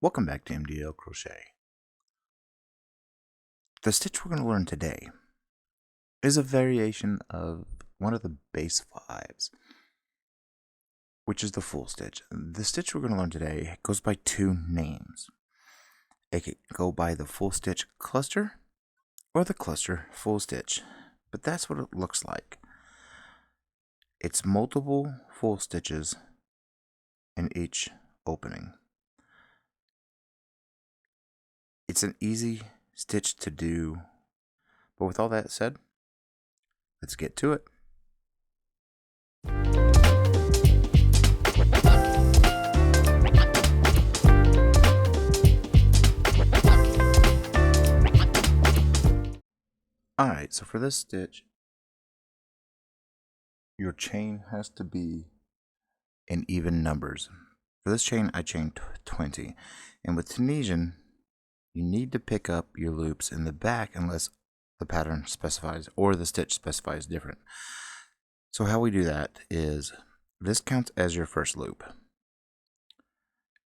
Welcome back to MDL Crochet. The stitch we're going to learn today is a variation of one of the base fives, which is the full stitch. The stitch we're going to learn today goes by two names. It could go by the full stitch cluster or the cluster full stitch, but that's what it looks like. It's multiple full stitches in each opening. It's an easy stitch to do, but with all that said, let's get to it. Alright, so for this stitch, your chain has to be in even numbers. For this chain, I chained 20. And with Tunisian, you need to pick up your loops in the back unless the pattern specifies or the stitch specifies different. So how we do that is this counts as your first loop,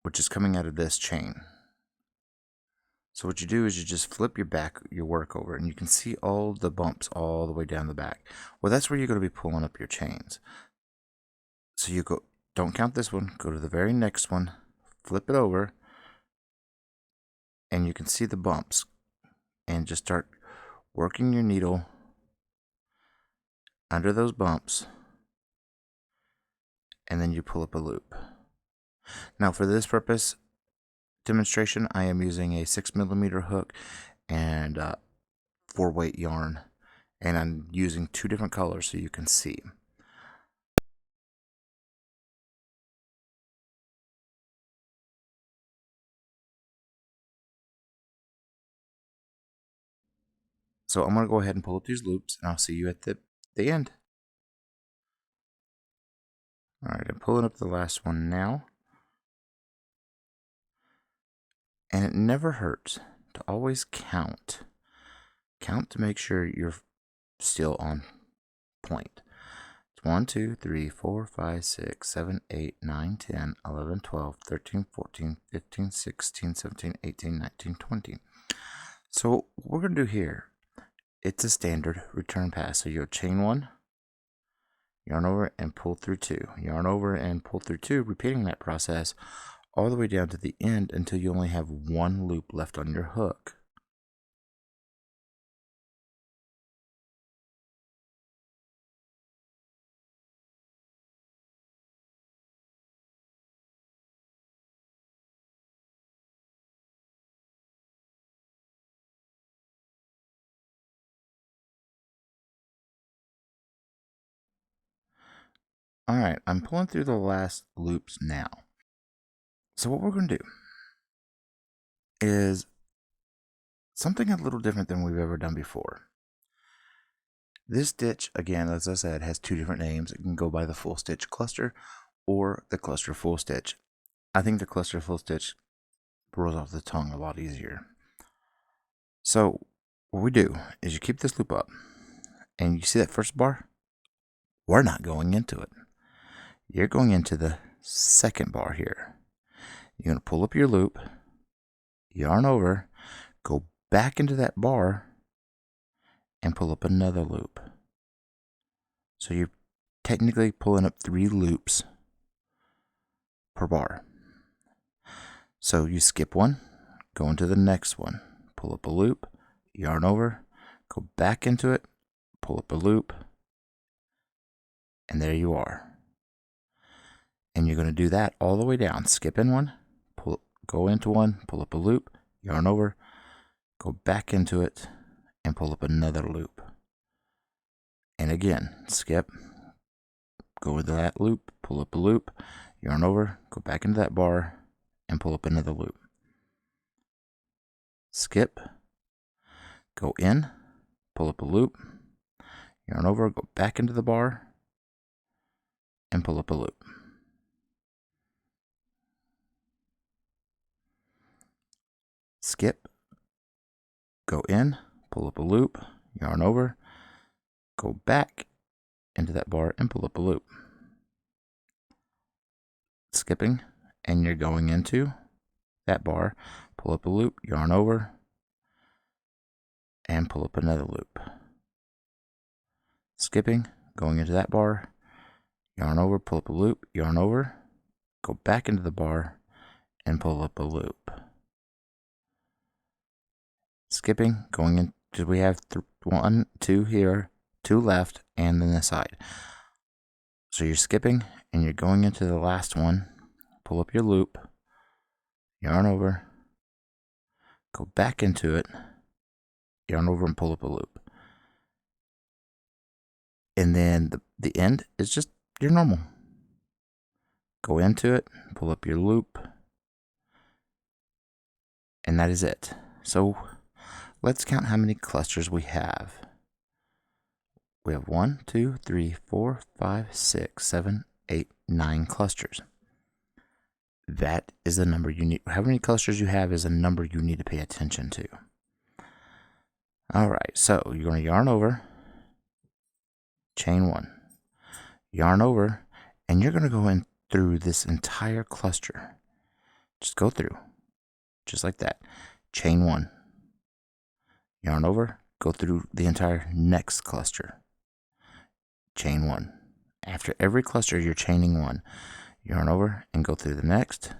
which is coming out of this chain. So what you do is you just flip your work over, and you can see all the bumps all the way down the back. Well, that's where you're going to be pulling up your chains. So you go, don't count this one, go to the very next one, flip it over, and you can see the bumps, and just start working your needle under those bumps, and then you pull up a loop. Now for this purpose demonstration, I am using a 6mm hook and 4-weight yarn, and I'm using two different colors so you can see. So I'm going to go ahead and pull up these loops, and I'll see you at the end. Alright, I'm pulling up the last one now. And it never hurts to always count. Count to make sure you're still on point. It's 1, 2, 3, 4, 5, 6, 7, 8, 9, 10, 11, 12, 13, 14, 15, 16, 17, 18, 19, 20. So what we're going to do here, it's a standard return pass. So you'll chain 1, yarn over and pull through 2, yarn over and pull through 2, repeating that process all the way down to the end until you only have one loop left on your hook. Alright, I'm pulling through the last loops now. So what we're going to do is something a little different than we've ever done before. This stitch, again, as I said, has two different names. It can go by the full stitch cluster or the cluster full stitch. I think the cluster full stitch rolls off the tongue a lot easier. So what we do is you keep this loop up, and you see that first bar? We're not going into it. You're going into the second bar here. You're going to pull up your loop, yarn over, go back into that bar, and pull up another loop. So you're technically pulling up 3 loops per bar. So you skip one, go into the next one, pull up a loop, yarn over, go back into it, pull up a loop, and there you are. And you're going to do that all the way down. Skip in one, go into one, pull up a loop, yarn over, go back into it, and pull up another loop. And again, skip, go into that loop, pull up a loop, yarn over, go back into that bar, and pull up another loop. Skip, go in, pull up a loop, yarn over, go back into the bar, and pull up a loop. Skip, go in, pull up a loop, yarn over, go back into that bar and pull up a loop. Skipping, and you're going into that bar, pull up a loop, yarn over, and pull up another loop. Skipping, going into that bar, yarn over, pull up a loop, yarn over, go back into the bar, and pull up a loop. Skipping, going in, because we have 1, 2 here, 2 left, and then the side. So you're skipping, and you're going into the last one, pull up your loop, yarn over, go back into it, yarn over, and pull up a loop. And then the end is just your normal. Go into it, pull up your loop, and that is it. So let's count how many clusters we have. We have 1, 2, 3, 4, 5, 6, 7, 8, 9 clusters. That is the number you need. How many clusters you have is a number you need to pay attention to. All right, so you're going to yarn over, chain 1, yarn over, and you're going to go in through this entire cluster. Just go through, just like that. Chain 1, yarn over, go through the entire next cluster. Chain 1. After every cluster, you're chaining 1. Yarn over and go through the next.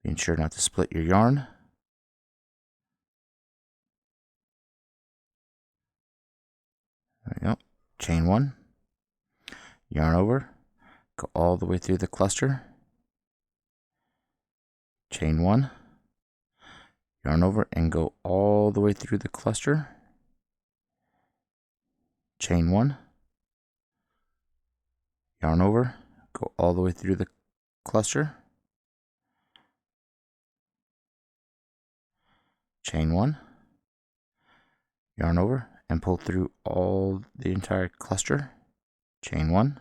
Being sure not to split your yarn. There we go. Chain 1. Yarn over. Go all the way through the cluster. Chain 1. Yarn over and go all the way through the cluster. Chain 1. Yarn over. Go all the way through the cluster. Chain 1. Yarn over and pull through all the entire cluster. Chain 1.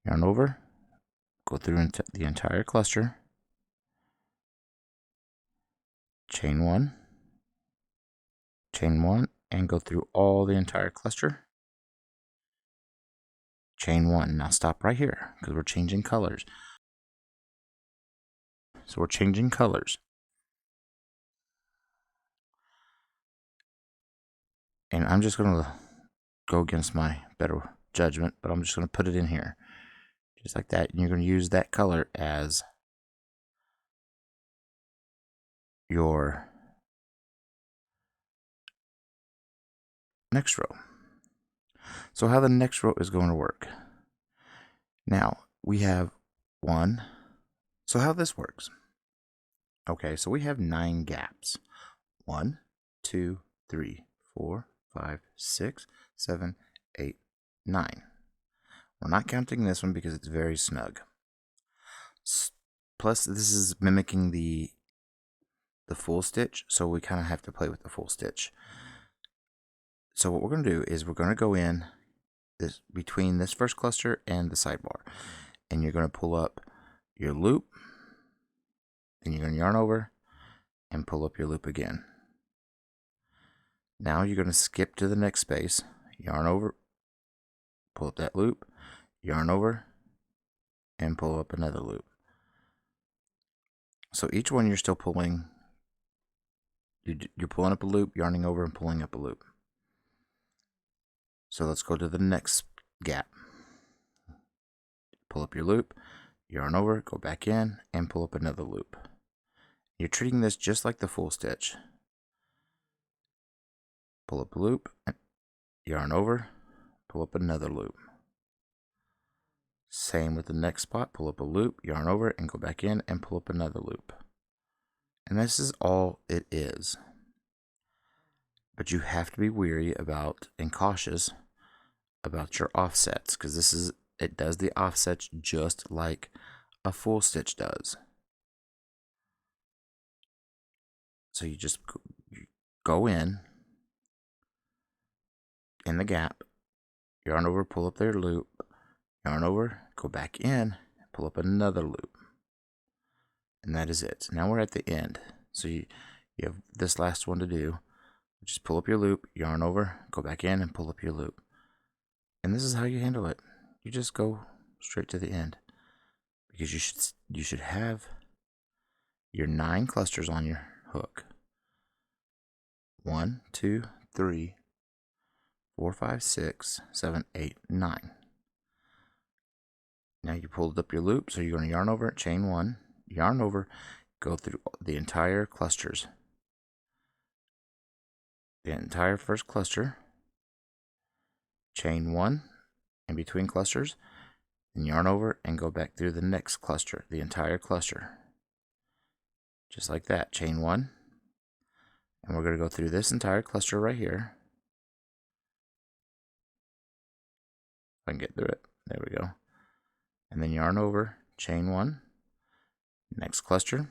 Yarn over. Go through the entire cluster. Chain 1. Chain 1 and go through all the entire cluster. Chain 1. Now stop right here because we're changing colors. So we're changing colors. And I'm just going to go against my better judgment, but I'm just going to put it in here. Just like that. And you're going to use that color as your next row. So how the next row is going to work. Now, we have 1. So how this works. Okay, so we have 9 gaps. 1, 2, 3, 4, 5, 6, 7, 8, 9. We're not counting this one because it's very snug. Plus, this is mimicking the full stitch, so we kind of have to play with the full stitch. So what we're going to do is we're going to go in this between this first cluster and the sidebar, and you're going to pull up your loop, then you're going to yarn over and pull up your loop again. Now you're going to skip to the next space, yarn over, pull up that loop, yarn over, and pull up another loop. So each one you're still pulling, you're pulling up a loop, yarning over, and pulling up a loop. So let's go to the next gap. Pull up your loop, yarn over, go back in, and pull up another loop. You're treating this just like the full stitch. Pull up a loop, yarn over, pull up another loop. Same with the next spot, pull up a loop, yarn over, and go back in and pull up another loop. And this is all it is. But you have to be wary about and cautious about your offsets, because it does the offsets just like a full stitch does. So you just go in the gap, yarn over, pull up their loop, yarn over, go back in, pull up another loop. And that is it. Now we're at the end. So you have this last one to do. Just pull up your loop, yarn over, go back in, and pull up your loop. And this is how you handle it. You just go straight to the end, because you should have your 9 clusters on your hook. 1, 2, 3, 4, 5, 6, 7, 8, 9. Now you pulled up your loop, so you're going to yarn over, chain 1, yarn over, go through the entire clusters. The entire first cluster, chain 1 in between clusters, and yarn over and go back through the next cluster, the entire cluster. Just like that, chain 1. And we're going to go through this entire cluster right here. If I can get through it. There we go. And then yarn over, chain 1, next cluster.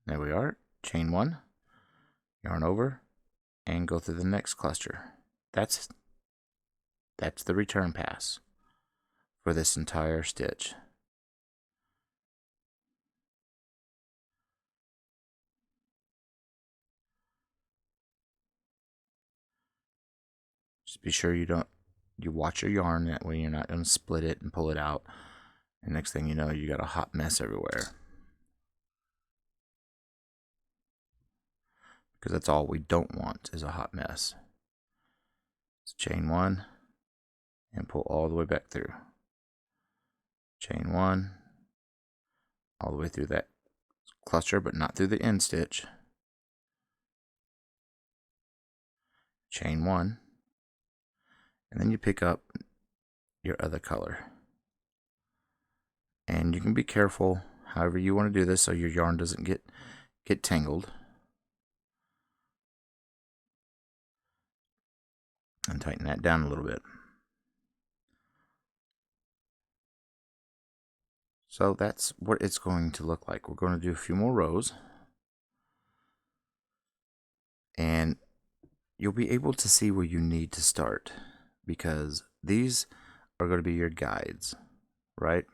There we are, chain 1, yarn over, and go through the next cluster. That's the return pass for this entire stitch. Just be sure you watch your yarn, that way you're not going to split it and pull it out. And next thing you know, you got a hot mess everywhere. Because that's all we don't want, is a hot mess. So chain 1 and pull all the way back through. Chain 1 all the way through that cluster, but not through the end stitch. Chain 1, and then you pick up your other color. And you can be careful however you want to do this so your yarn doesn't get tangled. And tighten that down a little bit. So that's what it's going to look like. We're going to do a few more rows. And you'll be able to see where you need to start, because these are going to be your guides, right?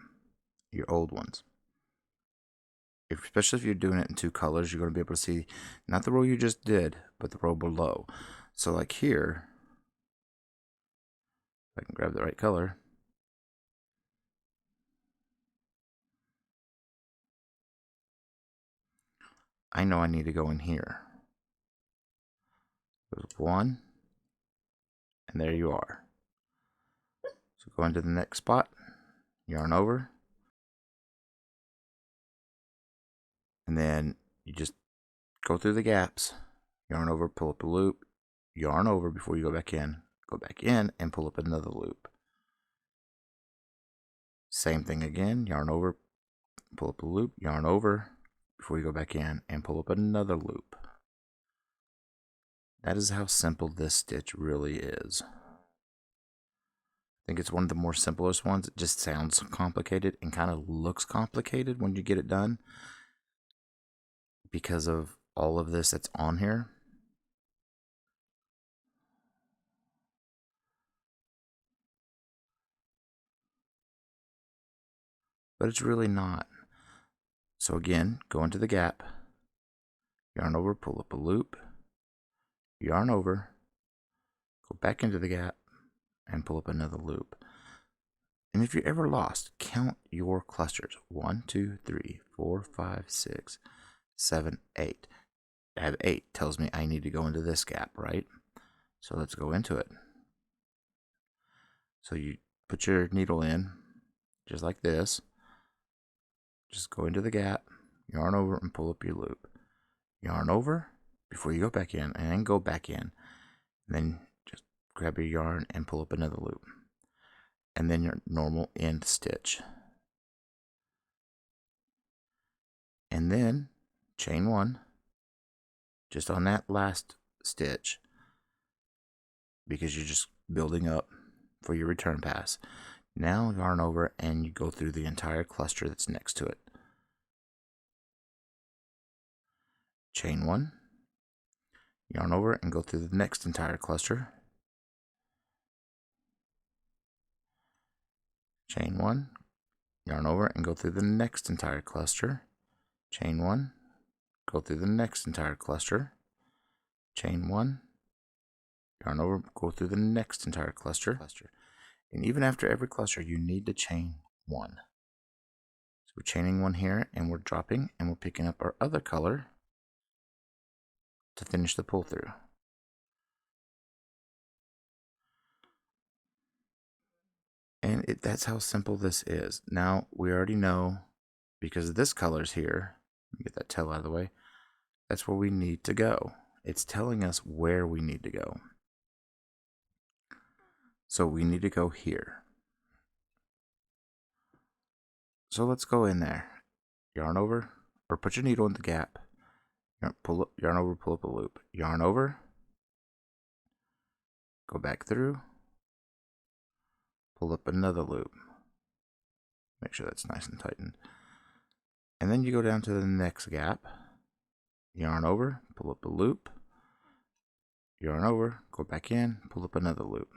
Your old ones. Especially if you're doing it in 2 colors, you're going to be able to see not the row you just did, but the row below. So like here, if I can grab the right color, I know I need to go in here. There's 1, and there you are. So go into the next spot, yarn over, and then you just go through the gaps, yarn over, pull up a loop, yarn over before you go back in and pull up another loop. Same thing again, yarn over, pull up a loop, yarn over before you go back in and pull up another loop. That is how simple this stitch really is. I think it's one of the more simplest ones. It just sounds complicated and kind of looks complicated when you get it done because of all of this that's on here. But it's really not. So again, go into the gap, yarn over, pull up a loop, yarn over, go back into the gap, and pull up another loop. And if you're ever lost, count your clusters. 1, 2, 3, 4, 5, 6, 7, 8. I have 8, tells me I need to go into this gap, right? So let's go into it. So you put your needle in, just like this. Just go into the gap, yarn over, and pull up your loop. Yarn over before you go back in, and then go back in. And then just grab your yarn and pull up another loop. And then your normal end stitch. And then chain 1, just on that last stitch, because you're just building up for your return pass. Now yarn over and you go through the entire cluster that's next to it. Chain 1, yarn over and go through the next entire cluster. Chain 1, yarn over and go through the next entire cluster. Chain 1, go through the next entire cluster. Chain 1, yarn over, go through the next entire cluster. And even after every cluster, you need to chain 1. So we're chaining one here, and we're dropping, and we're picking up our other color to finish the pull through. And that's how simple this is. Now we already know, because this color's here, get that tail out of the way, that's where we need to go. It's telling us where we need to go. So we need to go here. So let's go in there. Yarn over, or put your needle in the gap. Yarn over, pull up a loop. Yarn over, go back through, pull up another loop. Make sure that's nice and tightened. And then you go down to the next gap. Yarn over, pull up a loop. Yarn over, go back in, pull up another loop.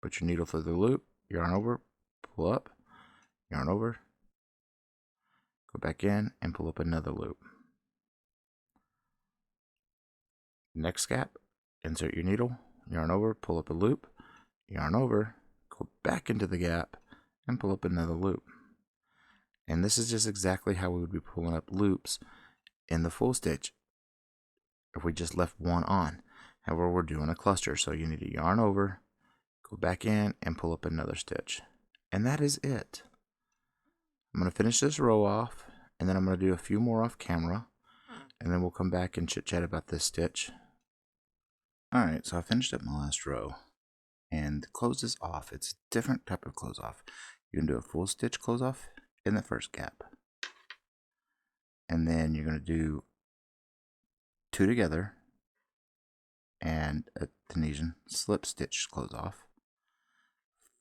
Put your needle through the loop, yarn over, pull up, yarn over, go back in and pull up another loop. Next gap, insert your needle, yarn over, pull up a loop, yarn over, go back into the gap and pull up another loop. And this is just exactly how we would be pulling up loops in the full stitch if we just left one on. However, we're doing a cluster, so you need to yarn over, go back in and pull up another stitch. And that is it. I'm going to finish this row off, and then I'm going to do a few more off camera, and then we'll come back and chit chat about this stitch. Alright, so I finished up my last row, and to close this off, it's a different type of close off. You can do a full stitch close off in the first gap, and then you're going to do 2 together and a Tunisian slip stitch close off,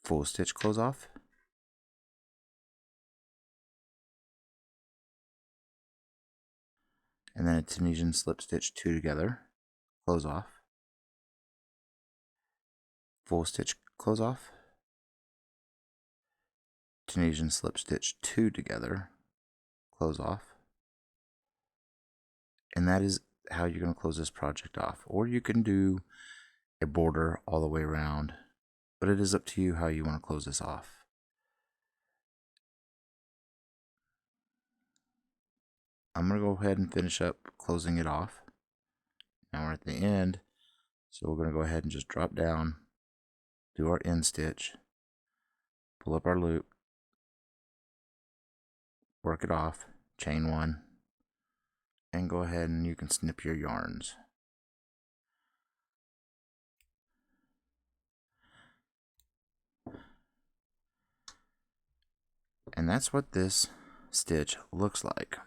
full stitch close off, and then a Tunisian slip stitch 2 together, close off, full stitch close off, Tunisian slip stitch 2 together, close off. And that is how you're going to close this project off. Or you can do a border all the way around, but it is up to you how you want to close this off. I'm going to go ahead and finish up closing it off. Now we're at the end, so we're going to go ahead and just drop down, do our end stitch, pull up our loop, work it off, chain 1, and go ahead and you can snip your yarns. And that's what this stitch looks like.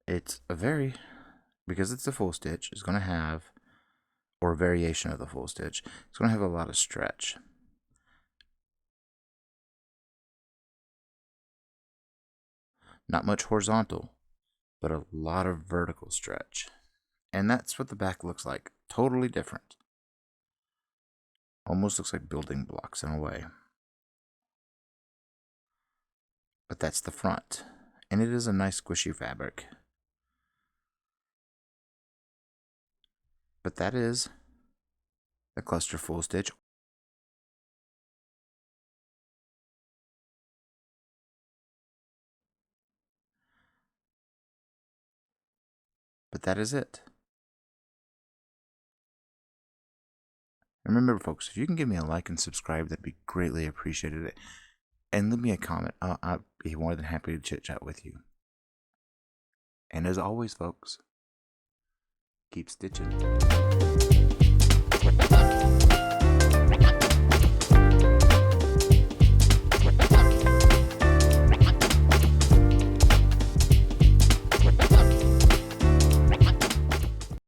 It's because it's a full stitch, it's going to have, or a variation of the full stitch, it's going to have a lot of stretch. Not much horizontal, but a lot of vertical stretch. And that's what the back looks like. Totally different. Almost looks like building blocks in a way. But that's the front. And it is a nice squishy fabric. But that is the cluster full stitch. But that is it. And remember, folks, if you can give me a like and subscribe, that'd be greatly appreciated. And leave me a comment. I'll be more than happy to chit chat with you. And as always, folks, keep stitching.